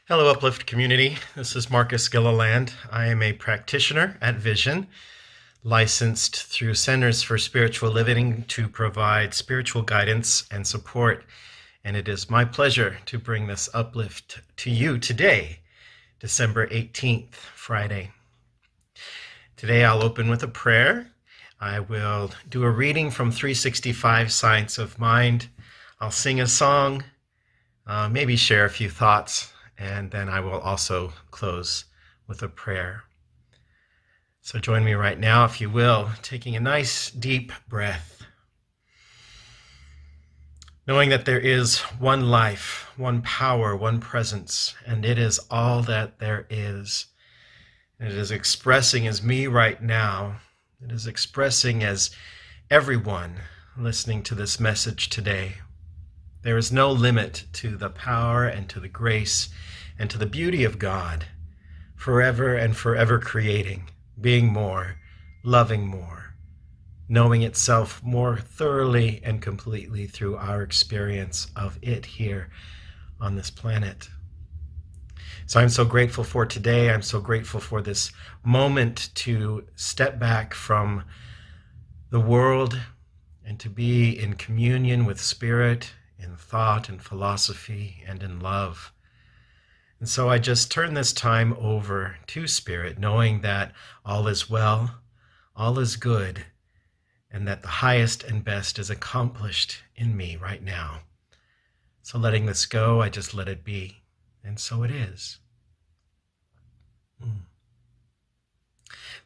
Hello, Uplift community. This is Marcus Gilliland. I am a practitioner at Vision, licensed through Centers for Spiritual Living to provide spiritual guidance and support. And it is my pleasure to bring this uplift to you today, December 18th, Friday. Today I'll open with a prayer. I will do a reading from 365 Science of Mind. I'll sing a song, maybe share a few thoughts, and then I will also close with a prayer. So join me right now, if you will, taking a nice deep breath, knowing that there is one life, one power, one presence, and it is all that there is. It is expressing as me right now. It is expressing as everyone listening to this message today. There is no limit to the power and to the grace and to the beauty of God, forever and forever creating, being more, loving more, knowing itself more thoroughly and completely through our experience of it here on this planet. So I'm so grateful for today. I'm so grateful for this moment to step back from the world and to be in communion with Spirit, in thought and philosophy and in love. And so I just turn this time over to Spirit, knowing that all is well, all is good, and that the highest and best is accomplished in me right now. So letting this go, I just let it be. And so it is.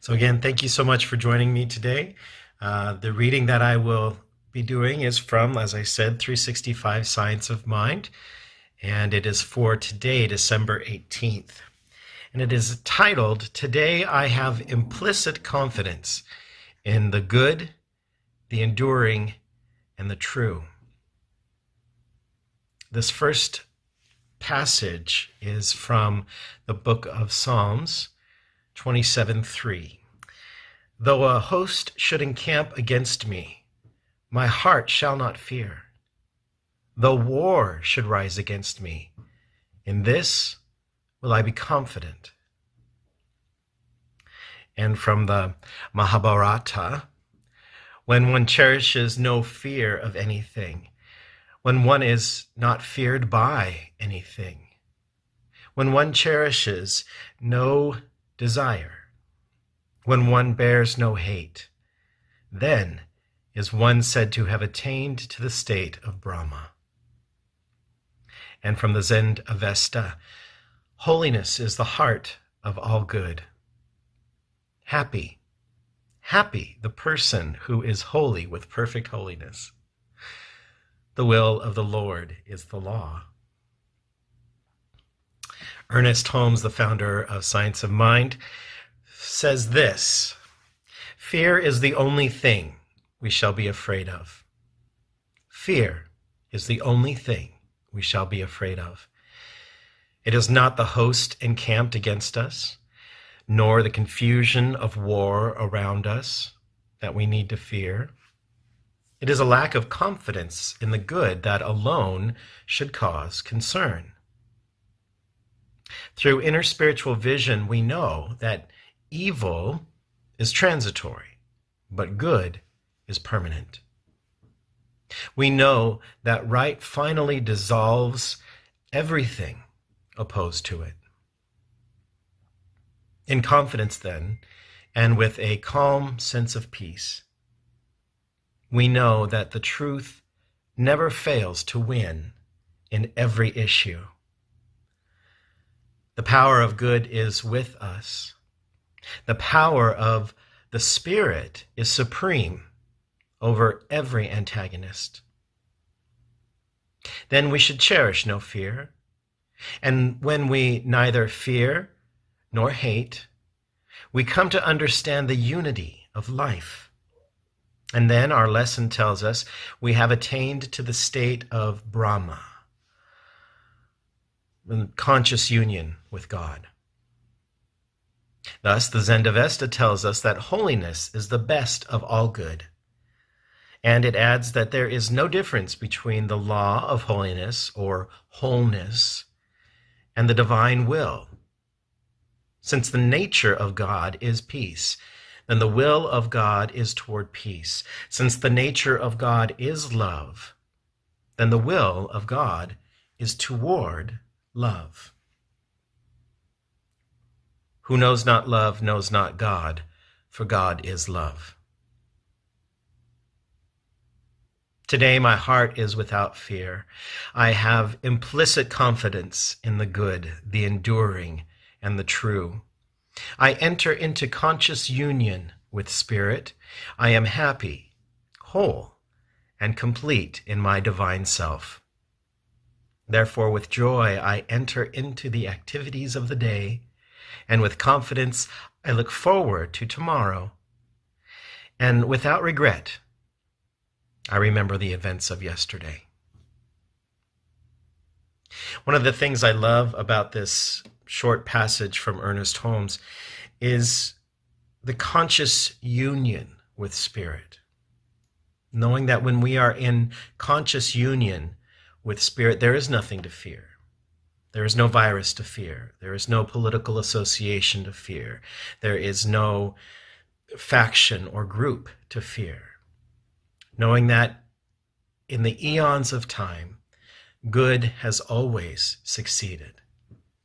So again, thank you so much for joining me today. The reading that I will be doing is from, as I said, 365 Science of Mind, and it is for today, December 18th. And it is titled, Today I Have Implicit Confidence in the Good, the Enduring, and the True. This first passage is from the book of Psalms 27:3. Though a host should encamp against me, my heart shall not fear. Though war should rise against me, in this will I be confident. And from the Mahabharata, when one cherishes no fear of anything, when one is not feared by anything, when one cherishes no desire, when one bears no hate, then is one said to have attained to the state of Brahma. And from the Zen Avesta, holiness is the heart of all good. Happy the person who is holy with perfect holiness. The will of the Lord is the law. Ernest Holmes, the founder of Science of Mind, says this: fear is the only thing we shall be afraid of. Fear is the only thing we shall be afraid of. It is not the host encamped against us, nor the confusion of war around us that we need to fear. It is a lack of confidence in the good that alone should cause concern. Through inner spiritual vision, we know that evil is transitory, but good is permanent. We know that right finally dissolves everything opposed to it. In confidence, then, and with a calm sense of peace, we know that the truth never fails to win in every issue. The power of good is with us. The power of the Spirit is supreme over every antagonist. Then we should cherish no fear. And when we neither fear nor hate, we come to understand the unity of life. And then our lesson tells us we have attained to the state of Brahma, conscious union with God. Thus, the Zen Avesta tells us that holiness is the best of all good. And it adds that there is no difference between the law of holiness or wholeness and the divine will. Since the nature of God is peace, then the will of God is toward peace. Since the nature of God is love, then the will of God is toward love. Who knows not love knows not God, for God is love. Today my heart is without fear. I have implicit confidence in the good, the enduring, and the true. I enter into conscious union with Spirit. I am happy, whole, and complete in my divine self. Therefore, with joy, I enter into the activities of the day, and with confidence, I look forward to tomorrow. And without regret, I remember the events of yesterday. One of the things I love about this short passage from Ernest Holmes is the conscious union with Spirit. Knowing that when we are in conscious union with Spirit, there is nothing to fear. There is no virus to fear. There is no political association to fear. There is no faction or group to fear. Knowing that in the eons of time, good has always succeeded.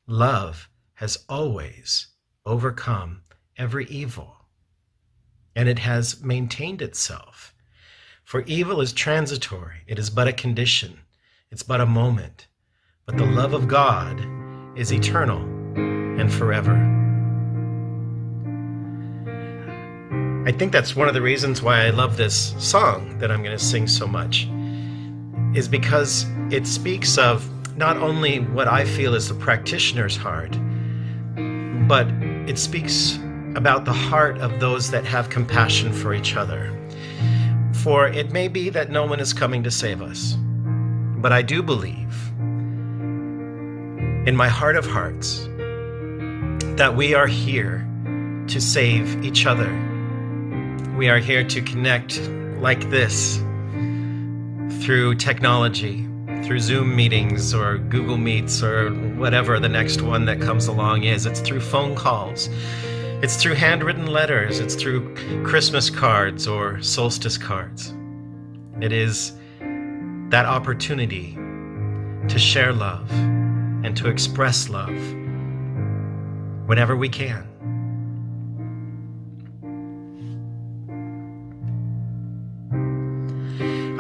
Love has always overcome every evil, and it has maintained itself. For evil is transitory. It is but a condition. It's but a moment. But the love of God is eternal and forever. I think that's one of the reasons why I love this song that I'm going to sing so much, is because it speaks of not only what I feel is the practitioner's heart, but it speaks about the heart of those that have compassion for each other. For it may be that no one is coming to save us, but I do believe in my heart of hearts that we are here to save each other. We are here to connect like this through technology, through Zoom meetings or Google Meets or whatever the next one that comes along is. It's through phone calls. It's through handwritten letters. It's through Christmas cards or solstice cards. It is that opportunity to share love and to express love whenever we can.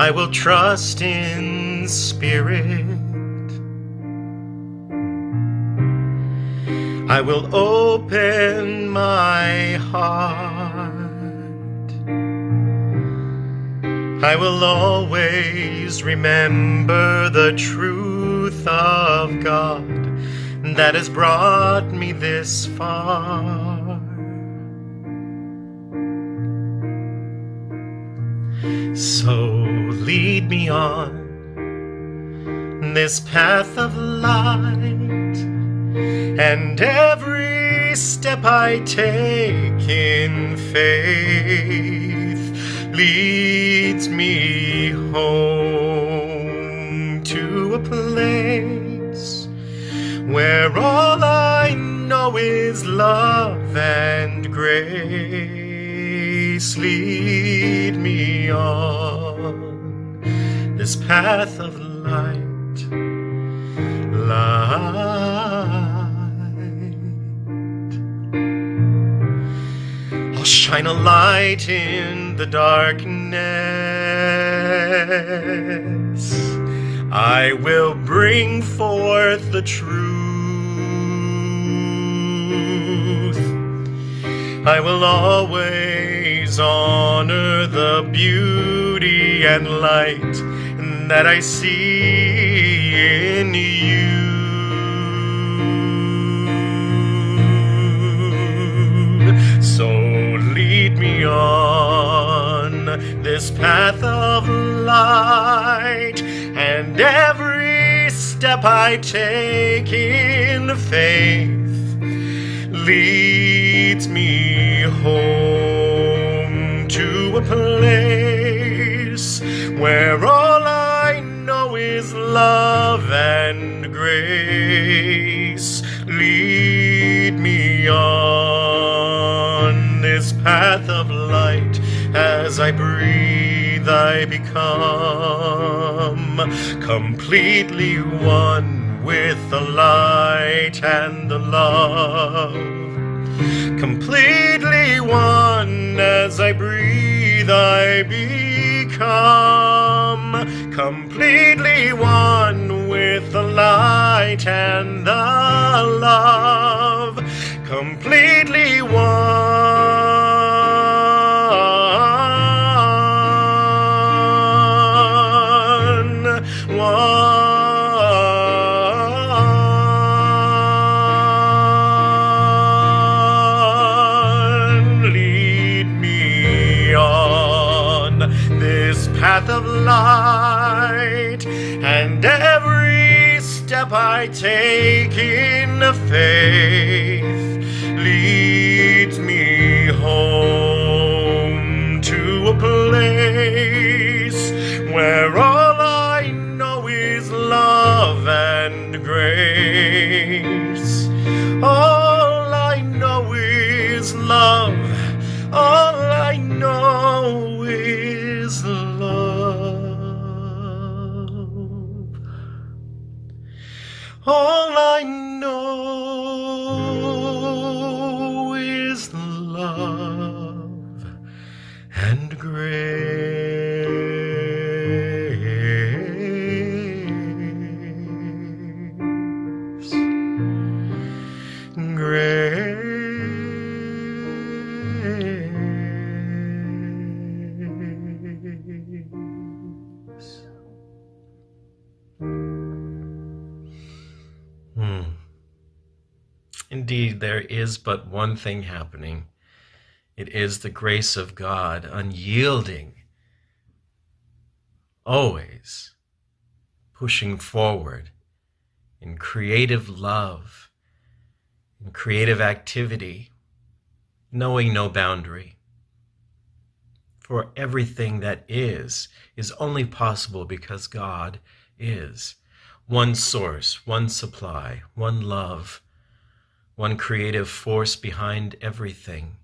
I will trust in spirit. I will open my heart. I will always remember the truth of God that has brought me this far. So lead me on this path of light, and every step I take in faith leads me home to a place where all I know is love and grace. Lead me on this path of light. I'll shine a light in the darkness. I will bring forth the truth. I will always honor the beauty and light that I see in you. So lead me on this path of light, and every step I take in faith leads me home to a place where all I know is love and grace. Lead me on this path of light. As I breathe, I become completely one with the light and the love. Completely one. As I breathe, I become completely one with the light and the love. Completely one. Lead me on this path of light, and every step I take in faith leads me home to a place where all I know is love and grace. All I know is love. All I know is love. All I know is love and grace. Grace. Indeed, there is but one thing happening. It is the grace of God, unyielding, always pushing forward in creative love, in creative activity, knowing no boundary. For everything that is only possible because God is. One source, one supply, one love, one creative force behind everything.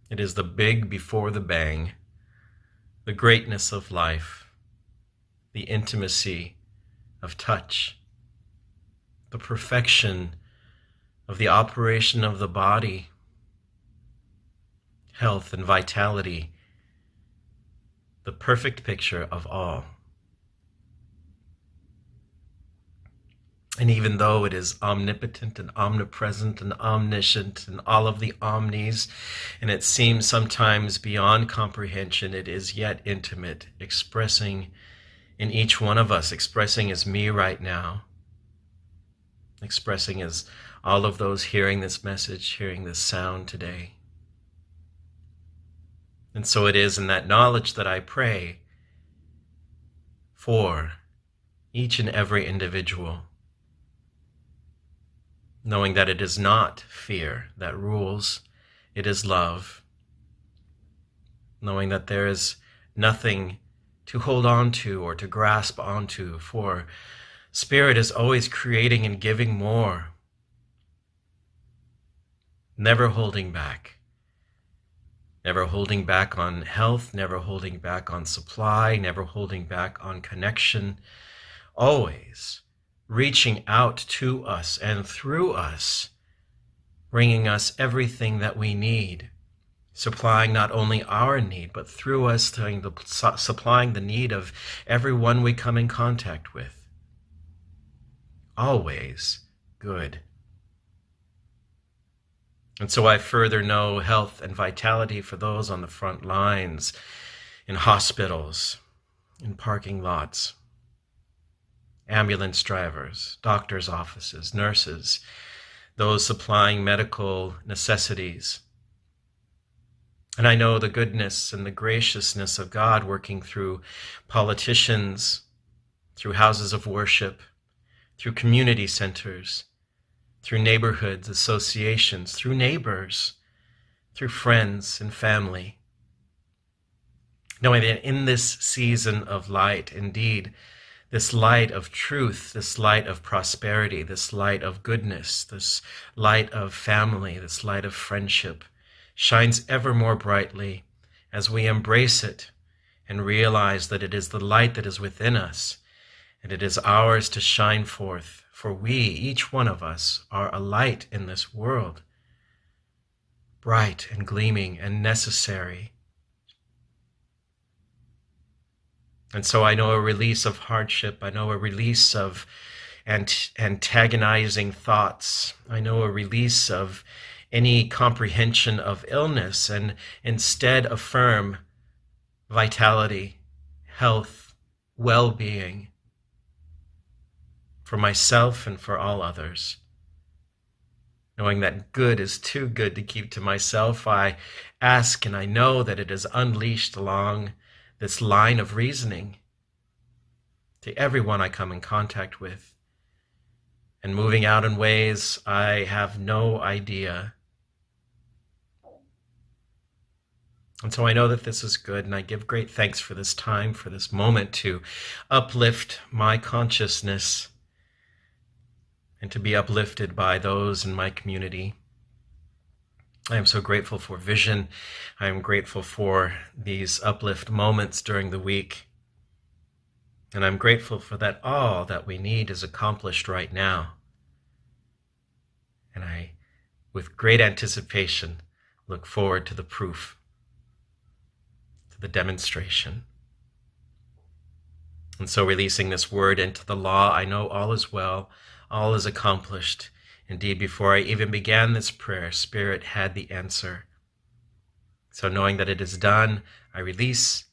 It is the big before the bang, the greatness of life, the intimacy of touch, the perfection of the operation of the body, health and vitality, the perfect picture of all. And even though it is omnipotent and omnipresent and omniscient and all of the omnis, and it seems sometimes beyond comprehension, it is yet intimate, expressing in each one of us, expressing as me right now, expressing as all of those hearing this message, hearing this sound today. And so it is in that knowledge that I pray for each and every individual, knowing that it is not fear that rules, it is love, knowing that there is nothing to hold on to or to grasp onto, for Spirit is always creating and giving more, never holding back. Never holding back on health, never holding back on supply, never holding back on connection, always reaching out to us and through us, bringing us everything that we need, supplying not only our need, but through us supplying the need of everyone we come in contact with. Always good. And so I further know health and vitality for those on the front lines, in hospitals, in parking lots, ambulance drivers, doctors' offices, nurses, those supplying medical necessities. And I know the goodness and the graciousness of God working through politicians, through houses of worship, through community centers, through neighborhoods, associations, through neighbors, through friends and family. Knowing that in this season of light, indeed, this light of truth, this light of prosperity, this light of goodness, this light of family, this light of friendship shines ever more brightly as we embrace it and realize that it is the light that is within us and it is ours to shine forth. For we, each one of us, are a light in this world, bright and gleaming and necessary. And so I know a release of hardship. I know a release of antagonizing thoughts. I know a release of any comprehension of illness, and instead affirm vitality, health, well-being for myself and for all others. Knowing that good is too good to keep to myself, I ask and I know that it is unleashed along this line of reasoning to everyone I come in contact with, and moving out in ways I have no idea. And so I know that this is good, and I give great thanks for this time, for this moment to uplift my consciousness and to be uplifted by those in my community. I am so grateful for Vision. I am grateful for these uplift moments during the week. And I'm grateful for that all that we need is accomplished right now. And I, with great anticipation, look forward to the proof, to the demonstration. And so releasing this word into the law, I know all is well, all is accomplished. Indeed, before I even began this prayer, Spirit had the answer. So knowing that it is done, I release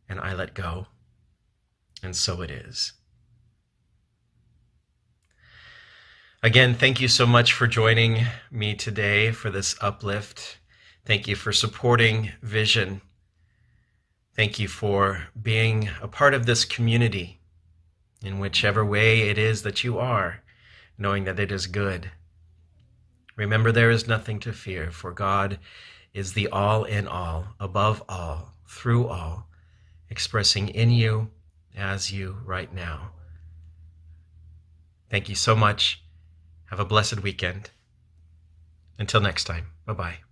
and I let go. And so it is. Again, thank you so much for joining me today for this uplift. Thank you for supporting Vision. Thank you for being a part of this community in whichever way it is that you are, knowing that it is good. Remember, there is nothing to fear, for God is the all in all, above all, through all, expressing in you, as you right now. Thank you so much. Have a blessed weekend. Until next time, bye-bye.